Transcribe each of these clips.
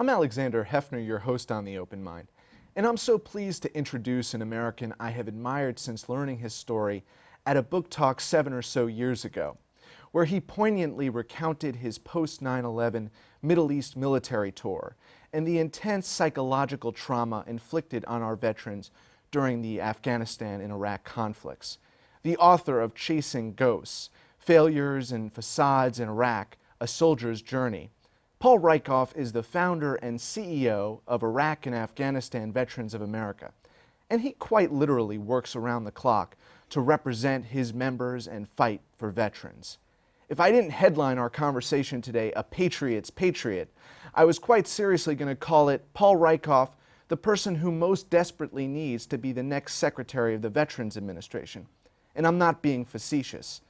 I'm Alexander Heffner, your host on The Open Mind, and I'm so pleased to introduce an American I have admired since learning his story at a book talk 7 or so years ago, where he poignantly recounted his post-9/11 Middle East military tour and the intense psychological trauma inflicted on our veterans during the Afghanistan and Iraq conflicts. The author of Chasing Ghosts, Failures and Facades in Iraq, A Soldier's Journey, Paul Rieckhoff is the founder and CEO of Iraq and Afghanistan Veterans of America, and he quite literally works around the clock to represent his members and fight for veterans. If I didn't headline our conversation today, A Patriot's Patriot, I was quite seriously going to call it Paul Rieckhoff, the person who most desperately needs to be the next Secretary of the Veterans Administration. And I'm not being facetious.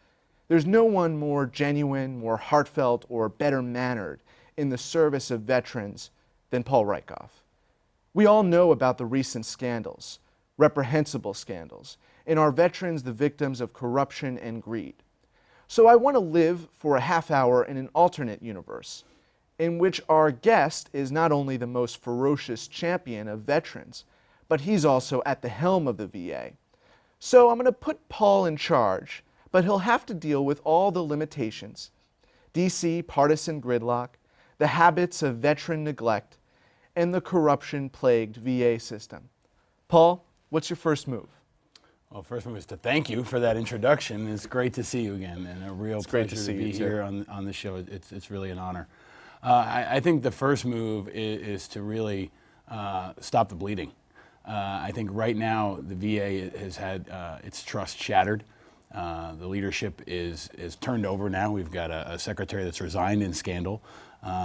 There's no one more genuine, more heartfelt, or better mannered in the service of veterans than Paul Rieckhoff. We all know about the recent scandals, reprehensible scandals, and our veterans the victims of corruption and greed. So I want to live for a half hour in an alternate universe in which our guest is not only the most ferocious champion of veterans, but he's also at the helm of the VA. So I'm going to put Paul in charge, but he'll have to deal with all the limitations, DC partisan gridlock, the habits of veteran neglect, and the corruption-plagued VA system. Paul, what's your first move? Well, first move is to thank you for that introduction. It's great to see you again, and a real pleasure to be here on the show. It's really an honor. I think the first move is to really stop the bleeding. I think right now the VA has had its trust shattered. The leadership is turned over now. We've got a secretary that's resigned in scandal.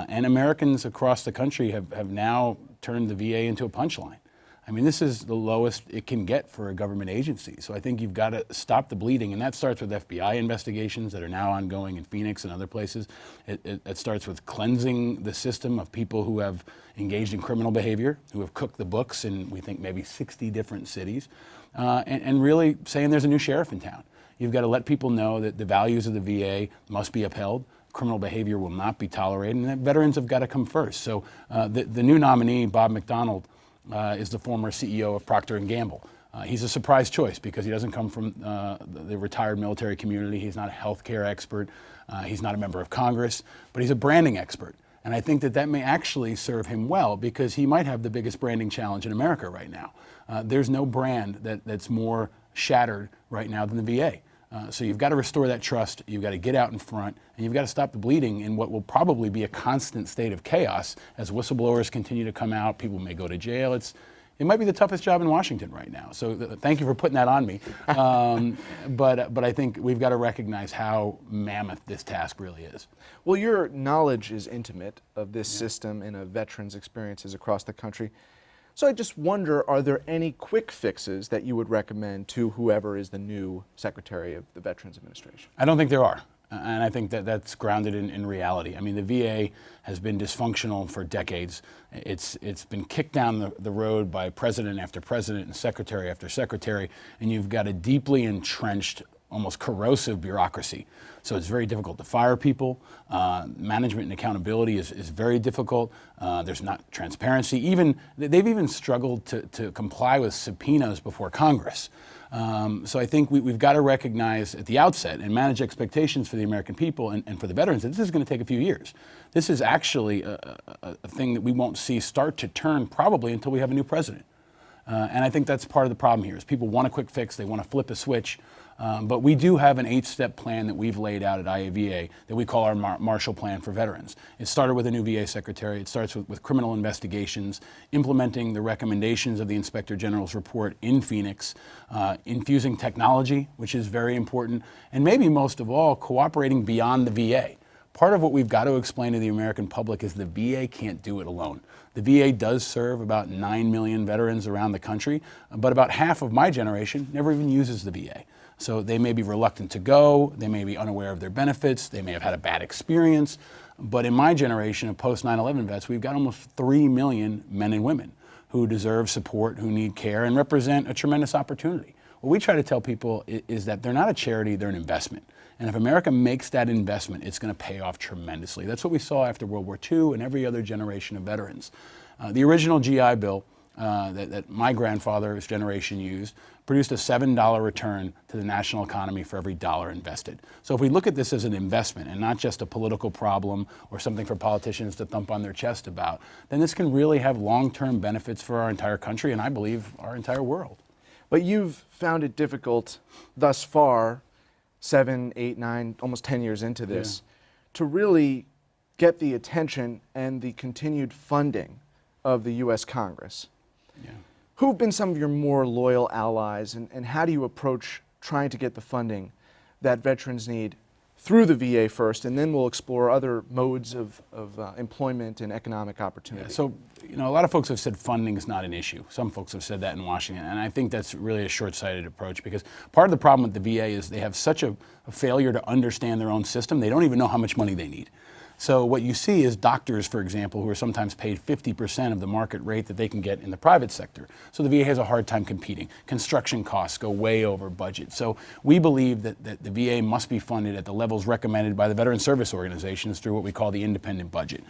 And Americans across the country have now turned the VA into a punchline. I mean, this is the lowest it can get for a government agency. So I think you've got to stop the bleeding, and that starts with FBI investigations that are now ongoing in Phoenix and other places. It starts with cleansing the system of people who have engaged in criminal behavior, who have cooked the books in, we think, maybe 60 different cities, and really saying there's a new sheriff in town. You've got to let people know that the values of the VA must be upheld. Criminal behavior will not be tolerated, and that veterans have got to come first. So the new nominee, Bob McDonald, is the former CEO of Procter & Gamble. He's a surprise choice because he doesn't come from the retired military community. He's not a healthcare expert. He's not a member of Congress, but he's a branding expert. And I think that may actually serve him well because he might have the biggest branding challenge in America right now. There's no brand that's more shattered right now than the VA. So you've got to restore that trust, you've got to get out in front, and you've got to stop the bleeding in what will probably be a constant state of chaos as whistleblowers continue to come out, people may go to jail. It might be the toughest job in Washington right now. So thank you for putting that on me. But I think we've got to recognize how mammoth this task really is. Well, your knowledge is intimate of this system and of veterans' experiences across the country. So I just wonder, are there any quick fixes that you would recommend to whoever is the new Secretary of the Veterans Administration? I don't think there are. And I think that's grounded in reality. I mean, the VA has been dysfunctional for decades. It's been kicked down the road by president after president and secretary after secretary, and you've got a deeply entrenched, almost corrosive bureaucracy. So it's very difficult to fire people. Management and accountability is very difficult. There's not transparency. They've even struggled to comply with subpoenas before Congress. So I think we've got to recognize at the outset and manage expectations for the American people and for the veterans that this is going to take a few years. This is actually a thing that we won't see start to turn probably until we have a new president. And I think that's part of the problem here is people want a quick fix, they want to flip a switch. But we do have an 8-step plan that we've laid out at IAVA that we call our Marshall Plan for Veterans. It started with a new VA secretary. It starts with criminal investigations, implementing the recommendations of the Inspector General's report in Phoenix, infusing technology, which is very important, and maybe most of all, cooperating beyond the VA. Part of what we've got to explain to the American public is the VA can't do it alone. The VA does serve about 9 million veterans around the country, but about half of my generation never even uses the VA. So they may be reluctant to go, they may be unaware of their benefits, they may have had a bad experience, but in my generation of post-9/11 vets, we've got almost 3 million men and women who deserve support, who need care, and represent a tremendous opportunity. What we try to tell people is that they're not a charity, they're an investment. And if America makes that investment, it's going to pay off tremendously. That's what we saw after World War II and every other generation of veterans. The original GI Bill that my grandfather's generation used produced a $7 return to the national economy for every dollar invested. So if we look at this as an investment and not just a political problem or something for politicians to thump on their chest about, then this can really have long-term benefits for our entire country and I believe our entire world. But you've found it difficult thus far, 7, 8, 9, almost 10 years into this, to really get the attention and the continued funding of the U.S. Congress. Yeah. Who have been some of your more loyal allies, and how do you approach trying to get the funding that veterans need through the VA first, and then we'll explore other modes of employment and economic opportunity? Yeah, so, you know, a lot of folks have said funding is not an issue. Some folks have said that in Washington, and I think that's really a short-sighted approach because part of the problem with the VA is they have such a failure to understand their own system, they don't even know how much money they need. So what you see is doctors, for example, who are sometimes paid 50% of the market rate that they can get in the private sector. So the VA has a hard time competing. Construction costs go way over budget. So we believe that the VA must be funded at the levels recommended by the veteran service organizations through what we call the independent budget.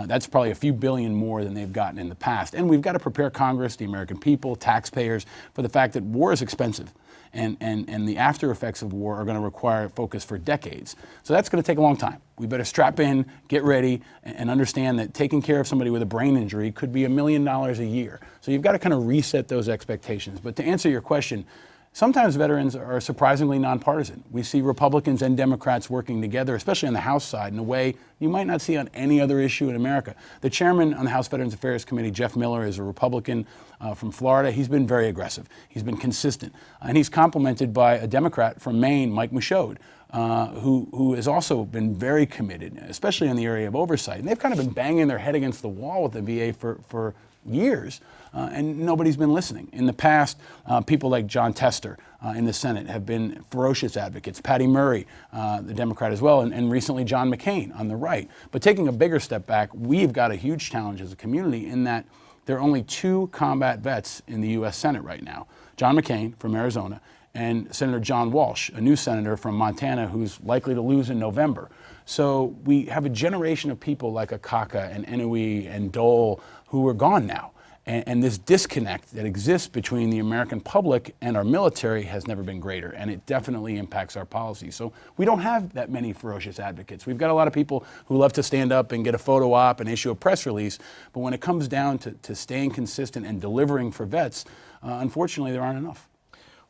That's probably a few billion more than they've gotten in the past. And we've got to prepare Congress, the American people, taxpayers, for the fact that war is expensive. And the after effects of war are going to require focus for decades. So that's going to take a long time. We better strap in, get ready, and understand that taking care of somebody with a brain injury could be $1 million a year. So you've got to kind of reset those expectations. But to answer your question, sometimes veterans are surprisingly nonpartisan. We see Republicans and Democrats working together, especially on the House side, in a way you might not see on any other issue in America. The chairman on the House Veterans Affairs Committee, Jeff Miller, is a Republican from Florida. He's been very aggressive. He's been consistent. And he's complemented by a Democrat from Maine, Mike Michaud, who has also been very committed, especially in the area of oversight. And they've kind of been banging their head against the wall with the VA for years, and nobody's been listening. In the past, people like John Tester in the Senate have been ferocious advocates. Patty Murray, the Democrat as well, and recently John McCain on the right. But taking a bigger step back, we've got a huge challenge as a community in that there are only 2 combat vets in the U.S. Senate right now. John McCain from Arizona and Senator John Walsh, a new senator from Montana who's likely to lose in November. So we have a generation of people like Akaka and Inouye and Dole who are gone now. And this disconnect that exists between the American public and our military has never been greater, and it definitely impacts our policies. So we don't have that many ferocious advocates. We've got a lot of people who love to stand up and get a photo op and issue a press release, but when it comes down to staying consistent and delivering for vets, unfortunately there aren't enough.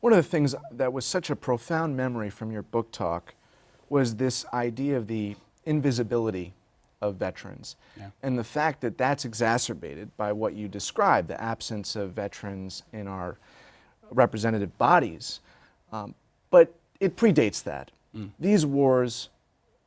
One of the things that was such a profound memory from your book talk was this idea of the invisibility of veterans, and the fact that that's exacerbated by what you described, the absence of veterans in our representative bodies. But it predates that. These wars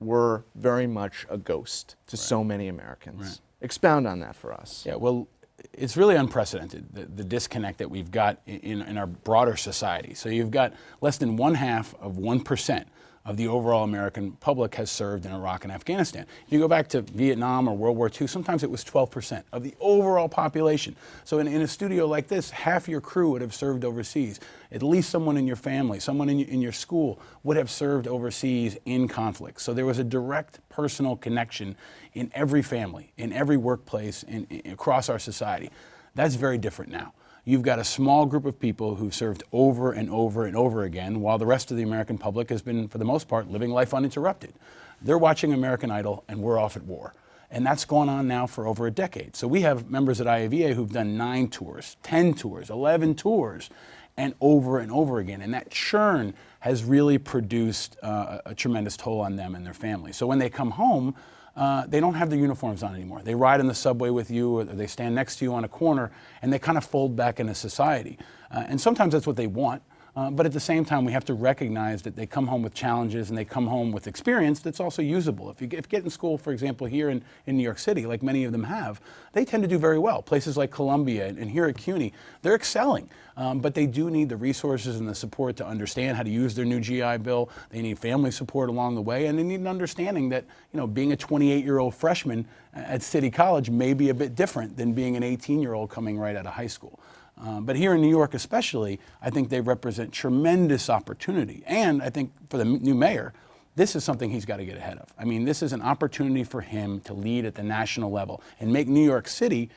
were very much a ghost to so many Americans. Expound on that for us. Yeah, well, it's really unprecedented, the disconnect that we've got in our broader society. So you've got less than 0.5% of the overall American public has served in Iraq and Afghanistan. If you go back to Vietnam or World War II, sometimes it was 12% of the overall population. So in a studio like this, half your crew would have served overseas. At least someone in your family, someone in your school would have served overseas in conflict. So there was a direct personal connection in every family, in every workplace, across our society. That's very different now. You've got a small group of people who've served over and over and over again, while the rest of the American public has been, for the most part, living life uninterrupted. They're watching American Idol, and we're off at war. And that's gone on now for over a decade. So we have members at IAVA who've done 9 tours, 10 tours, 11 tours, and over again. And that churn has really produced a tremendous toll on them and their families. So when they come home, they don't have their uniforms on anymore. They ride in the subway with you, or they stand next to you on a corner, and they kind of fold back into society. And sometimes that's what they want. But at the same time, we have to recognize that they come home with challenges and they come home with experience that's also usable. If you get in school, for example, here in New York City, like many of them have, they tend to do very well. Places like Columbia and here at CUNY, they're excelling. But they do need the resources and the support to understand how to use their new GI Bill. They need family support along the way, and they need an understanding that, you know, being a 28-year-old freshman at City College may be a bit different than being an 18-year-old coming right out of high school. But here in New York especially, I think they represent tremendous opportunity. And I think for the new mayor, this is something he's got to get ahead of. I mean, this is an opportunity for him to lead at the national level and make New York City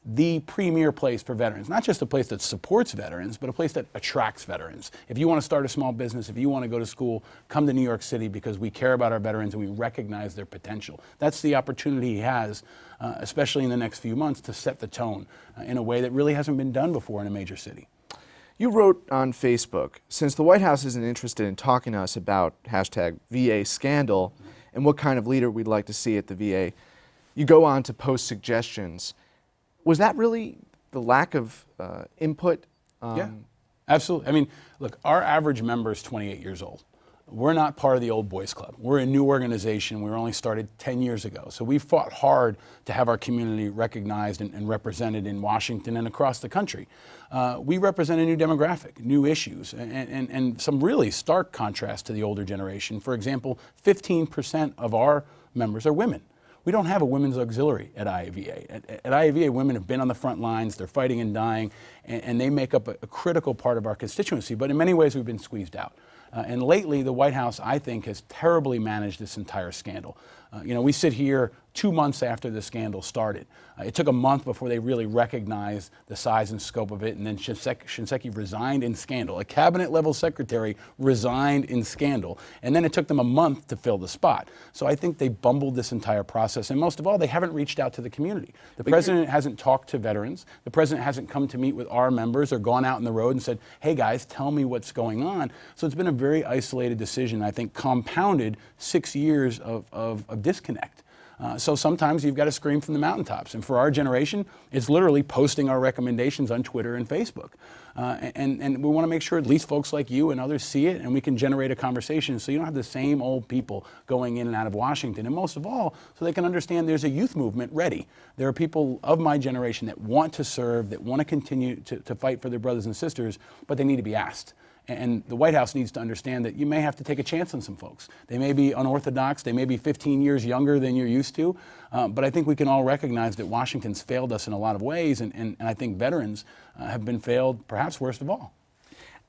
the premier place for veterans. Not just a place that supports veterans, but a place that attracts veterans. If you want to start a small business, if you want to go to school, come to New York City because we care about our veterans and we recognize their potential. That's the opportunity he has, especially in the next few months, to set the tone in a way that really hasn't been done before in a major city. You wrote on Facebook, since the White House isn't interested in talking to us about #VA scandal and what kind of leader we'd like to see at the VA, you go on to post suggestions. Was that really the lack of input? Yeah, absolutely. I mean, look, our average member is 28 years old. We're not part of the old boys club. We're a new organization. We were only started 10 years ago. So we fought hard to have our community recognized and represented in Washington and across the country. We represent a new demographic, new issues, and some really stark contrast to the older generation. For example, 15% of our members are women. We don't have a women's auxiliary at IAVA. At IAVA, women have been on the front lines, they're fighting and dying, and they make up a critical part of our constituency, but in many ways we've been squeezed out. And lately, the White House, I think, has terribly managed this entire scandal. You know, we sit here 2 months after the scandal started. It took a month before they really recognized the size and scope of it, and then Shinseki resigned in scandal. A cabinet-level secretary resigned in scandal, and then it took them a month to fill the spot. So I think they bumbled this entire process, and most of all, they haven't reached out to the community. The president hasn't talked to veterans. The president hasn't come to meet with our members or gone out on the road and said, hey guys, tell me what's going on. So it's been a very isolated decision, I think, compounded 6 years of disconnect. So sometimes you've got to scream from the mountaintops. And for our generation, it's literally posting our recommendations on Twitter and Facebook. And we want to make sure at least folks like you and others see it, and we can generate a conversation so you don't have the same old people going in and out of Washington. And most of all, so they can understand there's a youth movement ready. There are people of my generation that want to serve, that want to continue to fight for their brothers and sisters, but they need to be asked. And the White House needs to understand that you may have to take a chance on some folks. They may be unorthodox, they may be 15 years younger than you're used to, but I think we can all recognize that Washington's failed us in a lot of ways, and I think veterans have been failed perhaps worst of all.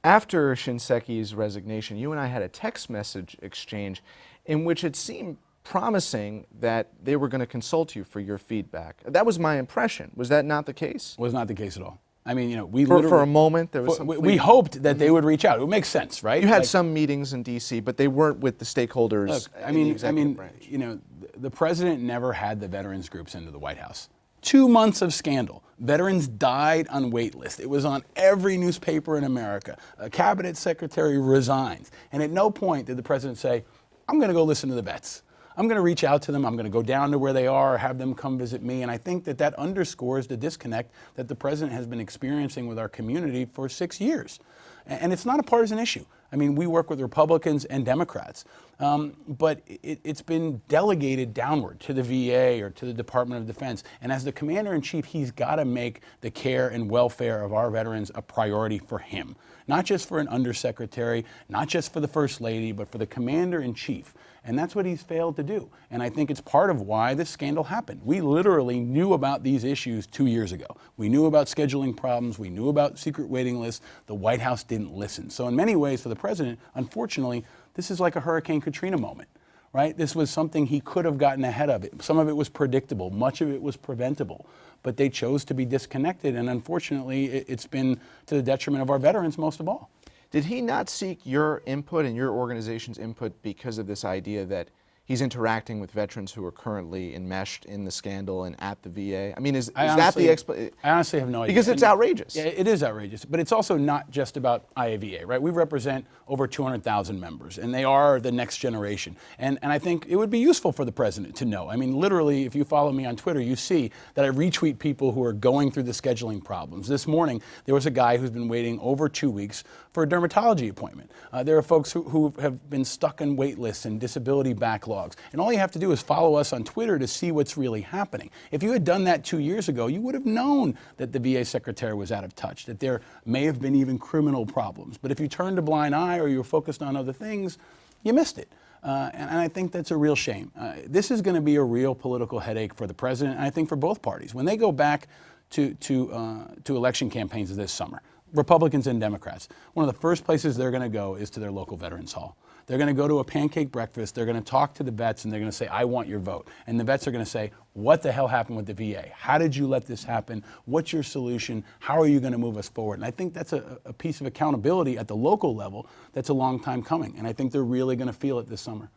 After Shinseki's resignation, you and I had a text message exchange in which it seemed promising that they were going to consult you for your feedback. That was my impression. Was that not the case? Was not the case at all. I mean, you know, we for a moment there was some we hoped that they would reach out. It would make sense, right? You had some meetings in D.C., but they weren't with the stakeholders. Look, I mean, you know, the president never had the veterans groups into the White House. 2 months of scandal. Veterans died on wait list. It was on every newspaper in America. A cabinet secretary resigns, and at no point did the president say, "I'm going to go listen to the vets. I'm going to reach out to them. I'm going to go down to where they are, have them come visit me." And I think that that underscores the disconnect that the president has been experiencing with our community for 6 years. And it's not a partisan issue. I mean, we work with Republicans and Democrats, but it's been delegated downward to the VA or to the Department of Defense. And as the commander-in-chief, he's got to make the care and welfare of our veterans a priority for him. Not just for an undersecretary, not just for the first lady, but for the commander-in-chief. And that's what he's failed to do. And I think it's part of why this scandal happened. We literally knew about these issues 2 years ago. We knew about scheduling problems. We knew about secret waiting lists. The White House didn't listen. So in many ways, for the president, unfortunately, this is like a Hurricane Katrina moment, right? This was something he could have gotten ahead of. Some of it was predictable. Much of it was preventable. But they chose to be disconnected. And unfortunately, it's been to the detriment of our veterans most of all. Did he not seek your input and your organization's input because of this idea that he's interacting with veterans who are currently enmeshed in the scandal and at the VA? I mean, is that the explanation? I honestly have no idea. Because it's outrageous. Yeah, it is outrageous. But it's also not just about IAVA, right? We represent over 200,000 members, and they are the next generation. And I think it would be useful for the president to know. I mean, literally, if you follow me on Twitter, you see that I retweet people who are going through the scheduling problems. This morning, there was a guy who's been waiting over 2 weeks for a dermatology appointment. There are folks who have been stuck in wait lists and disability backlogs. And all you have to do is follow us on Twitter to see what's really happening. If you had done that 2 years ago, you would have known that the VA secretary was out of touch, that there may have been even criminal problems. But if you turned a blind eye or you were focused on other things, you missed it. And I think that's a real shame. This is going to be a real political headache for the president, and I think for both parties. When they go back to election campaigns this summer, Republicans and Democrats. One of the first places they're going to go is to their local Veterans Hall. They're going to go to a pancake breakfast, they're going to talk to the vets, and they're going to say, I want your vote. And the vets are going to say, what the hell happened with the VA? How did you let this happen? What's your solution? How are you going to move us forward? And I think that's a piece of accountability at the local level that's a long time coming. And I think they're really going to feel it this summer.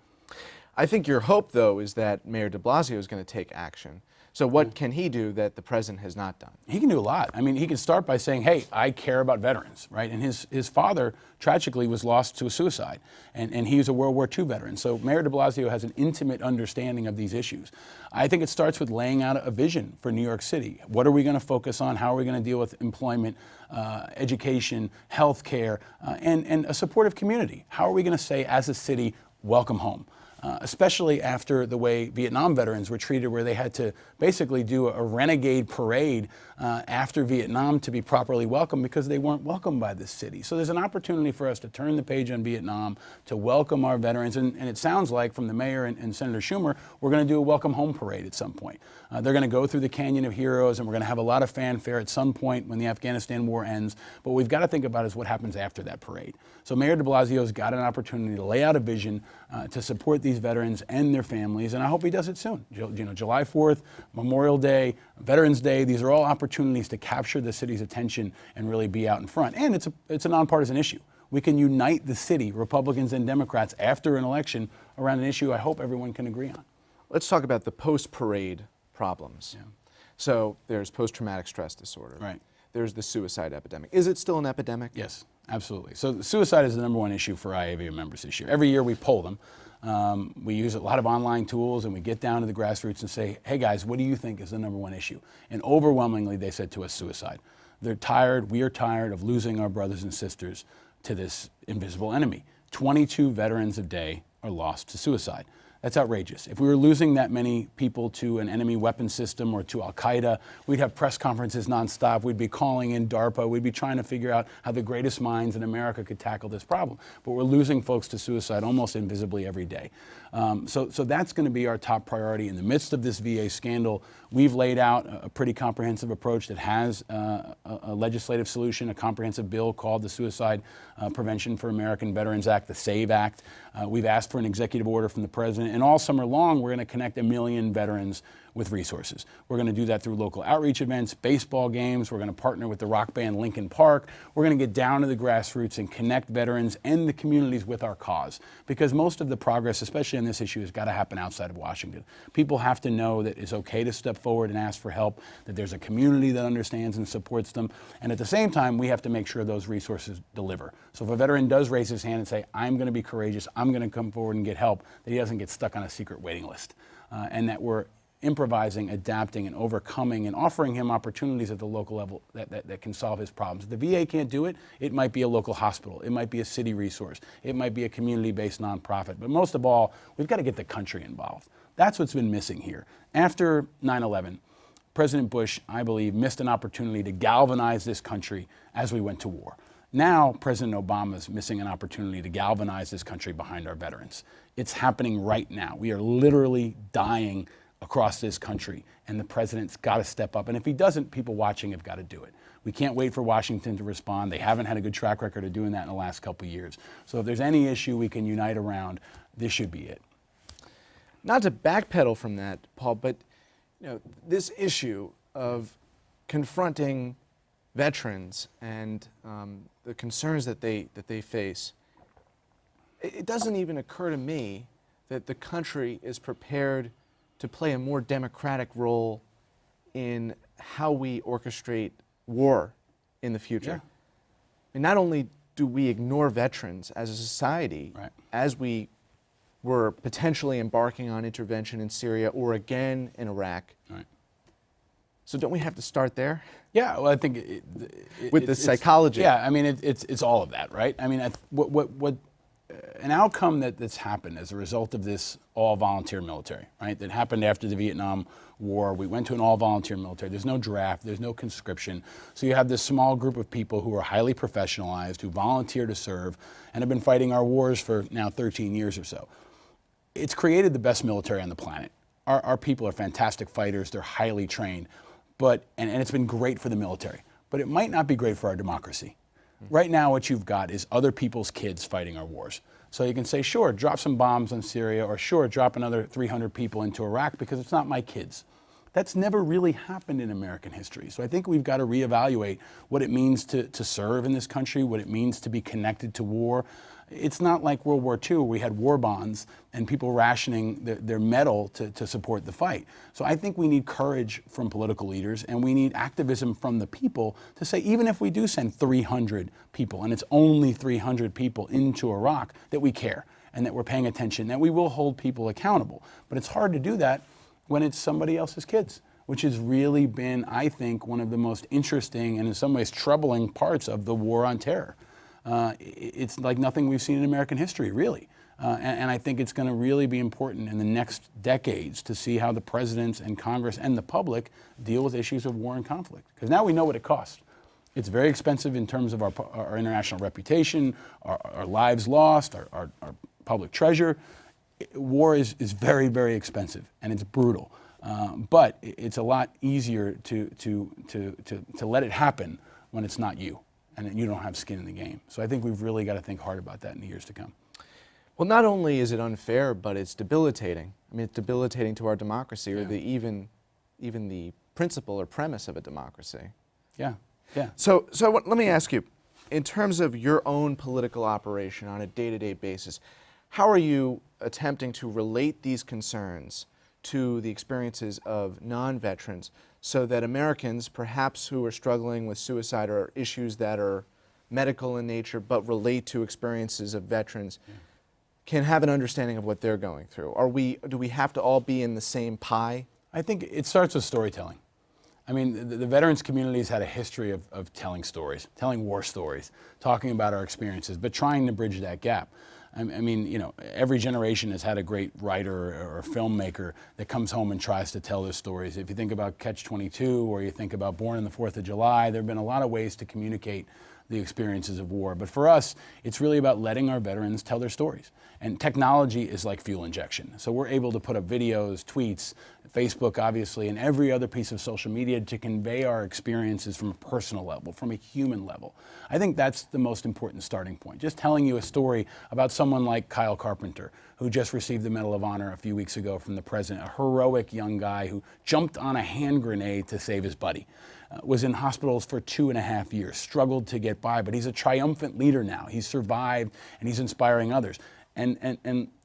I think your hope, though, is that Mayor de Blasio is going to take action. So what can he do that the president has not done? He can do a lot. I mean, he can start by saying, hey, I care about veterans, right? And his father, tragically, was lost to a suicide. And he was a World War II veteran. So Mayor de Blasio has an intimate understanding of these issues. I think it starts with laying out a vision for New York City. What are we going to focus on? How are we going to deal with employment, education, health care, and a supportive community? How are we going to say, as a city, welcome home? Especially after the way Vietnam veterans were treated, where they had to basically do a renegade parade after Vietnam to be properly welcomed because they weren't welcomed by this city. So there's an opportunity for us to turn the page on Vietnam, to welcome our veterans, and it sounds like from the mayor and Senator Schumer, we're going to do a welcome home parade at some point. They're going to go through the Canyon of Heroes, and we're going to have a lot of fanfare at some point when the Afghanistan war ends. But what we've got to think about is what happens after that parade. So Mayor de Blasio's got an opportunity to lay out a vision to support these veterans and their families, and I hope he does it soon. July 4th, Memorial Day, Veterans Day, these are all opportunities to capture the city's attention and really be out in front. And it's a nonpartisan issue. We can unite the city, Republicans and Democrats, after an election around an issue I hope everyone can agree on. Let's talk about the post-parade problems. Yeah. So there's post-traumatic stress disorder. Right. There's the suicide epidemic. Is it still an epidemic? Yes, absolutely. So suicide is the #1 issue for IAVA members this year. Every year we poll them. We use a lot of online tools, and we get down to the grassroots and say, hey guys, what do you think is the #1 issue? And overwhelmingly they said to us, suicide. They're tired, we are tired of losing our brothers and sisters to this invisible enemy. 22 veterans a day are lost to suicide. That's outrageous. If we were losing that many people to an enemy weapon system or to Al-Qaeda, we'd have press conferences nonstop. We'd be calling in DARPA. We'd be trying to figure out how the greatest minds in America could tackle this problem. But we're losing folks to suicide almost invisibly every day. So that's going to be our top priority. In the midst of this VA scandal, we've laid out a pretty comprehensive approach that has a legislative solution, a comprehensive bill called the Suicide Prevention for American Veterans Act, the SAVE Act. We've asked for an executive order from the president, and all summer long we're going to connect 1 million veterans with resources. We're going to do that through local outreach events, baseball games. We're going to partner with the rock band Linkin Park. We're going to get down to the grassroots and connect veterans and the communities with our cause, because most of the progress, especially on this issue, has got to happen outside of Washington. People have to know that it's okay to step forward and ask for help, that there's a community that understands and supports them, and at the same time we have to make sure those resources deliver. So if a veteran does raise his hand and say, I'm going to be courageous, I'm going to come forward and get help, that he doesn't get stuck on a secret waiting list, and that we're improvising, adapting, and overcoming, and offering him opportunities at the local level that can solve his problems. If the VA can't do it, it might be a local hospital, it might be a city resource, it might be a community-based nonprofit, but most of all, we've got to get the country involved. That's what's been missing here. After 9/11, President Bush, I believe, missed an opportunity to galvanize this country as we went to war. Now, President Obama is missing an opportunity to galvanize this country behind our veterans. It's happening right now. We are literally dying across this country, and the president's got to step up. And if he doesn't, people watching have got to do it. We can't wait for Washington to respond. They haven't had a good track record of doing that in the last couple of years. So if there's any issue we can unite around, this should be it. Not to backpedal from that, Paul, but this issue of confronting veterans and the concerns that they face, it doesn't even occur to me that the country is prepared to play a more democratic role in how we orchestrate war in the future. Yeah. And not only do we ignore veterans as a society, right, as we were potentially embarking on intervention in Syria or again in Iraq. Right. So don't we have to start there? Yeah, well, I think with the psychology. Yeah, I mean, it's all of that, right? I mean, what an outcome that's happened as a result of this all-volunteer military, right? That happened after the Vietnam War. We went to an all-volunteer military. There's no draft. There's no conscription. So you have this small group of people who are highly professionalized, who volunteer to serve, and have been fighting our wars for now 13 years or so. It's created the best military on the planet. Our people are fantastic fighters. They're highly trained. and it's been great for the military, but it might not be great for our democracy. Right now, what you've got is other people's kids fighting our wars. So you can say, sure, drop some bombs on Syria, or sure, drop another 300 people into Iraq because it's not my kids. That's never really happened in American history. So I think we've got to reevaluate what it means to serve in this country, what it means to be connected to war. It's not like World War II where we had war bonds and people rationing their metal to support the fight. So I think we need courage from political leaders, and we need activism from the people to say, even if we do send 300 people, and it's only 300 people into Iraq, that we care and that we're paying attention, that we will hold people accountable. But it's hard to do that when it's somebody else's kids, which has really been, I think, one of the most interesting and in some ways troubling parts of the war on terror. It's like nothing we've seen in American history, really. And I think it's going to really be important in the next decades to see how the presidents and Congress and the public deal with issues of war and conflict. Because now we know what it costs. It's very expensive in terms of our international reputation, our lives lost, our public treasure. War is very, very expensive, and it's brutal. But it's a lot easier to let it happen when it's not you and you don't have skin in the game. So I think we've really got to think hard about that in the years to come. Well, not only is it unfair, but it's debilitating. I mean, it's debilitating to our democracy, or even the principle or premise of a democracy. Yeah, yeah. So let me ask you, in terms of your own political operation on a day-to-day basis, how are you attempting to relate these concerns to the experiences of non-veterans so that Americans, perhaps who are struggling with suicide or issues that are medical in nature but relate to experiences of veterans, can have an understanding of what they're going through? Do we have to all be in the same pie? I think it starts with storytelling. I mean, the veterans community's had a history of telling stories, telling war stories, talking about our experiences, but trying to bridge that gap. I mean, you know, every generation has had a great writer or a filmmaker that comes home and tries to tell their stories. If you think about Catch-22, or you think about Born on the 4th of July, there have been a lot of ways to communicate the experiences of war. But for us, it's really about letting our veterans tell their stories. And technology is like fuel injection. So we're able to put up videos, tweets, Facebook obviously, and every other piece of social media to convey our experiences from a personal level, from a human level. I think that's the most important starting point. Just telling you a story about someone like Kyle Carpenter, who just received the Medal of Honor a few weeks ago from the president, a heroic young guy who jumped on a hand grenade to save his buddy. Was in hospitals for 2.5 years, struggled to get by, but he's a triumphant leader now. He's survived, and he's inspiring others. And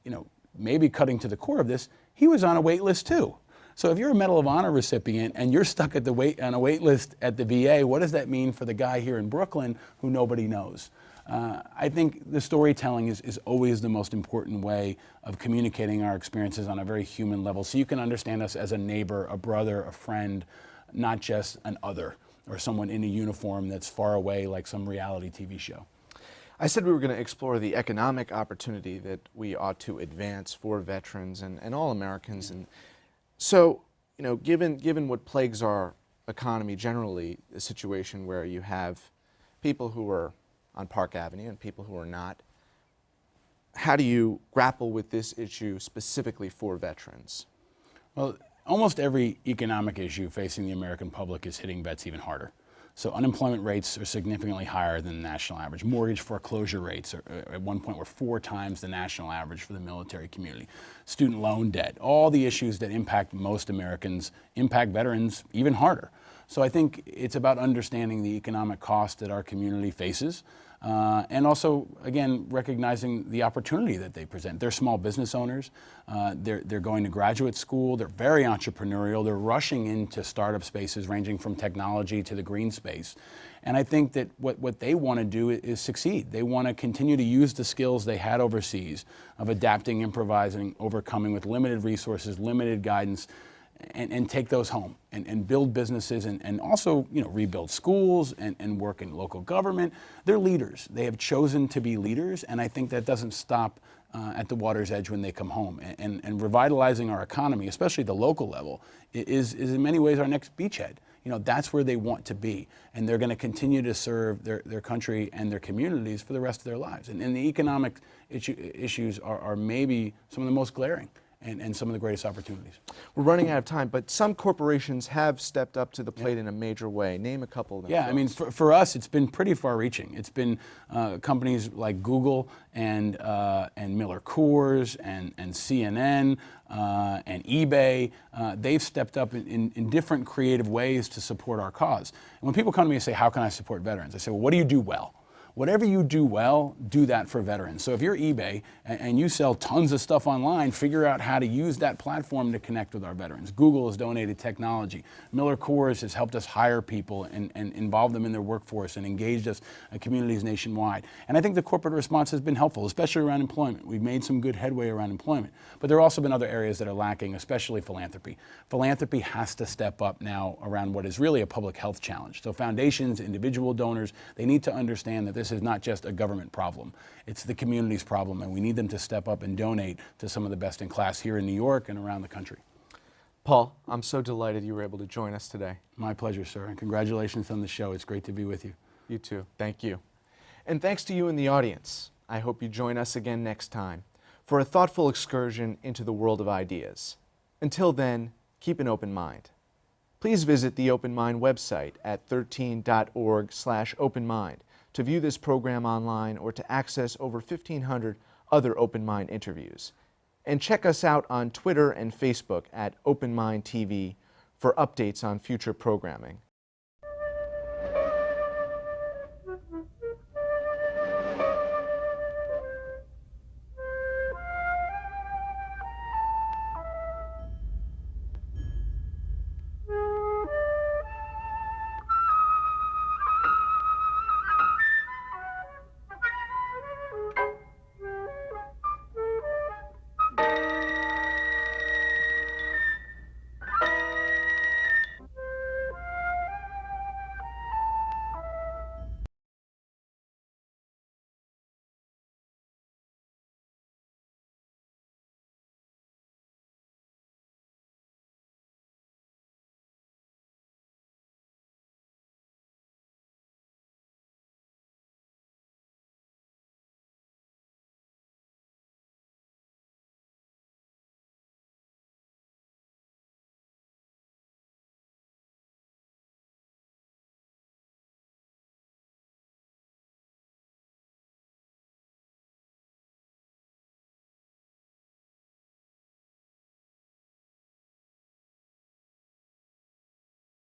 you know, maybe cutting to the core of this, he was on a wait list too. So if you're a Medal of Honor recipient and you're stuck at on a wait list at the VA, what does that mean for the guy here in Brooklyn who nobody knows? I think the storytelling is always the most important way of communicating our experiences on a very human level, so you can understand us as a neighbor, a brother, a friend, not just an other or someone in a uniform that's far away like some reality TV show. I said we were going to explore the economic opportunity that we ought to advance for veterans and all Americans. And so, you know, given what plagues our economy generally, a situation where you have people who are on Park Avenue and people who are not, how do you grapple with this issue specifically for veterans? Well, almost every economic issue facing the American public is hitting vets even harder. So unemployment rates are significantly higher than the national average. Mortgage foreclosure rates are, at one point were 4 times the national average for the military community. Student loan debt, all the issues that impact most Americans impact veterans even harder. So I think it's about understanding the economic cost that our community faces. And also, again, recognizing the opportunity that they present. They're small business owners. They're going to graduate school. They're very entrepreneurial. They're rushing into startup spaces ranging from technology to the green space. And I think that what they want to do is succeed. They want to continue to use the skills they had overseas of adapting, improvising, overcoming with limited resources, limited guidance, and take those home and build businesses and also, you know, rebuild schools and work in local government. They're leaders. They have chosen to be leaders, and I think that doesn't stop at the water's edge when they come home. And revitalizing our economy, especially the local level, is in many ways our next beachhead. You know, that's where they want to be, and they're going to continue to serve their country and their communities for the rest of their lives. And the economic issues are maybe some of the most glaring. and some of the greatest opportunities. We're running out of time, but some corporations have stepped up to the plate in a major way. Name a couple of them. Yeah, I mean, for us, it's been pretty far-reaching. It's been companies like Google and Miller Coors and CNN and eBay. They've stepped up in different creative ways to support our cause. And when people come to me and say, how can I support veterans? I say, well, what do you do well? Whatever you do well, do that for veterans. So if you're eBay and you sell tons of stuff online, figure out how to use that platform to connect with our veterans. Google has donated technology. Miller Coors has helped us hire people and involve them in their workforce and engaged us in communities nationwide. And I think the corporate response has been helpful, especially around employment. We've made some good headway around employment. But there have also been other areas that are lacking, especially philanthropy. Philanthropy has to step up now around what is really a public health challenge. So foundations, individual donors, they need to understand that this is not just a government problem. It's the community's problem, and we need them to step up and donate to some of the best in class here in New York and around the country. Paul, I'm so delighted you were able to join us today. My pleasure, sir, and congratulations on the show. It's great to be with you. You too. Thank you. And thanks to you in the audience. I hope you join us again next time for a thoughtful excursion into the world of ideas. Until then, keep an open mind. Please visit the Open Mind website at 13.org/openmind to view this program online or to access over 1,500 other Open Mind interviews. And check us out on Twitter and Facebook at Open Mind TV for updates on future programming.